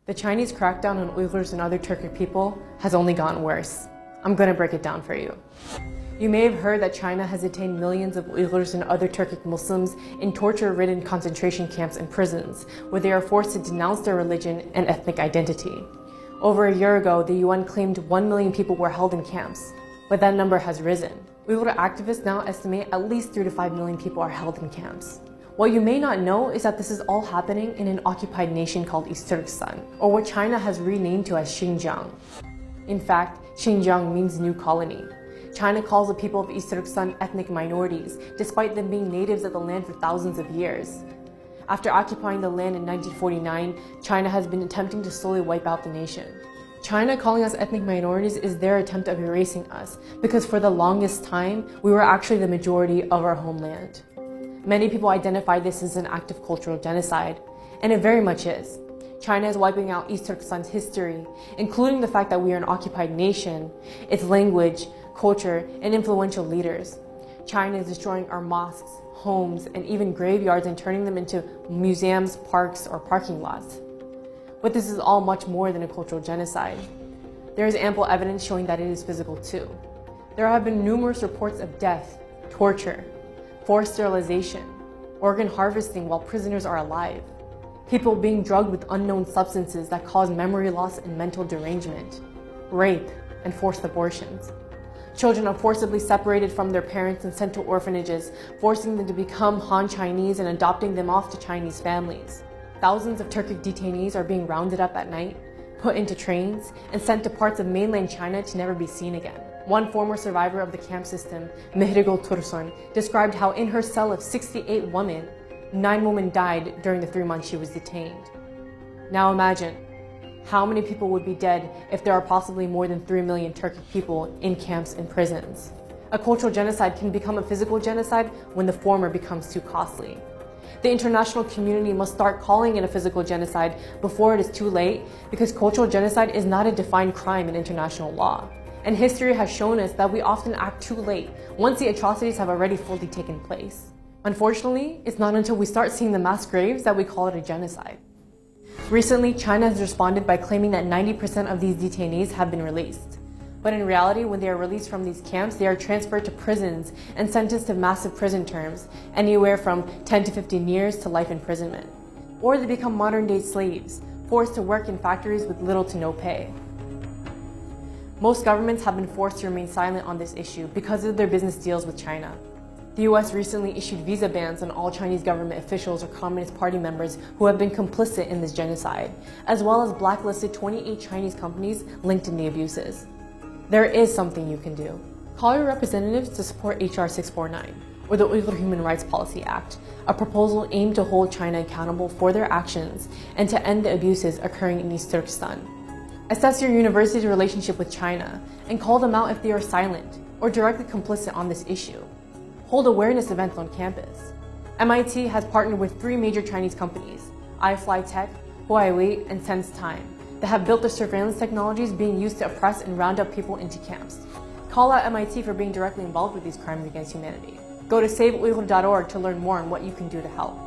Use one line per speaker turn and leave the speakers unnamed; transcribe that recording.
The Chinese crackdown on Uyghurs and other Turkic people has only gotten worse. I'm gonna break it down for you. You may have heard that China has detained millions of Uyghurs and other Turkic Muslims in torture-ridden concentration camps and prisons, where they are forced to denounce their religion and ethnic identity. Over a year ago, the UN claimed 1 million people were held in camps, but that number has risen. Uyghur activists now estimate at least 3 to 5 million people are held in camps. What you may not know is that this is all happening in an occupied nation called East Turkestan, or what China has renamed to as Xinjiang. In fact, Xinjiang means new colony. China calls the people of East Turkestan ethnic minorities, despite them being natives of the land for thousands of years. After occupying the land in 1949, China has been attempting to slowly wipe out the nation. China calling us ethnic minorities is their attempt of erasing us, because for the longest time, we were actually the majority of our homeland. Many people identify this as an act of cultural genocide, and it very much is. China is wiping out East Turkestan's history, including the fact that we are an occupied nation, its language, culture, and influential leaders. China is destroying our mosques, homes, and even graveyards and turning them into museums, parks, or parking lots. But this is all much more than a cultural genocide. There is ample evidence showing that it is physical too. There have been numerous reports of death, torture, forced sterilization, organ harvesting while prisoners are alive, people being drugged with unknown substances that cause memory loss and mental derangement, rape, and forced abortions. Children are forcibly separated from their parents and sent to orphanages, forcing them to become Han Chinese and adopting them off to Chinese families. Thousands of Turkic detainees are being rounded up at night, put into trains, and sent to parts of mainland China to never be seen again. One former survivor of the camp system, Mehdigul Tursun, described how in her cell of 68 women, 9 women died during the 3 months she was detained. Now imagine, how many people would be dead if there are possibly more than 3 million Turkic people in camps and prisons? A cultural genocide can become a physical genocide when the former becomes too costly. The international community must start calling it a physical genocide before it is too late, because cultural genocide is not a defined crime in international law. And history has shown us that we often act too late, once the atrocities have already fully taken place. Unfortunately, it's not until we start seeing the mass graves that we call it a genocide. Recently, China has responded by claiming that 90% of these detainees have been released. But in reality, when they are released from these camps, they are transferred to prisons and sentenced to massive prison terms, anywhere from 10 to 15 years to life imprisonment. Or they become modern-day slaves, forced to work in factories with little to no pay. Most governments have been forced to remain silent on this issue because of their business deals with China. The US recently issued visa bans on all Chinese government officials or Communist Party members who have been complicit in this genocide, as well as blacklisted 28 Chinese companies linked in the abuses. There is something you can do. Call your representatives to support HR 649, or the Uyghur Human Rights Policy Act, a proposal aimed to hold China accountable for their actions and to end the abuses occurring in East Turkestan. Assess your university's relationship with China and call them out if they are silent or directly complicit on this issue. Hold awareness events on campus. MIT has partnered with 3 major Chinese companies, iFlyTech, Huawei, and SenseTime, that have built the surveillance technologies being used to oppress and round up people into camps. Call out MIT for being directly involved with these crimes against humanity. Go to saveuyghur.org to learn more on what you can do to help.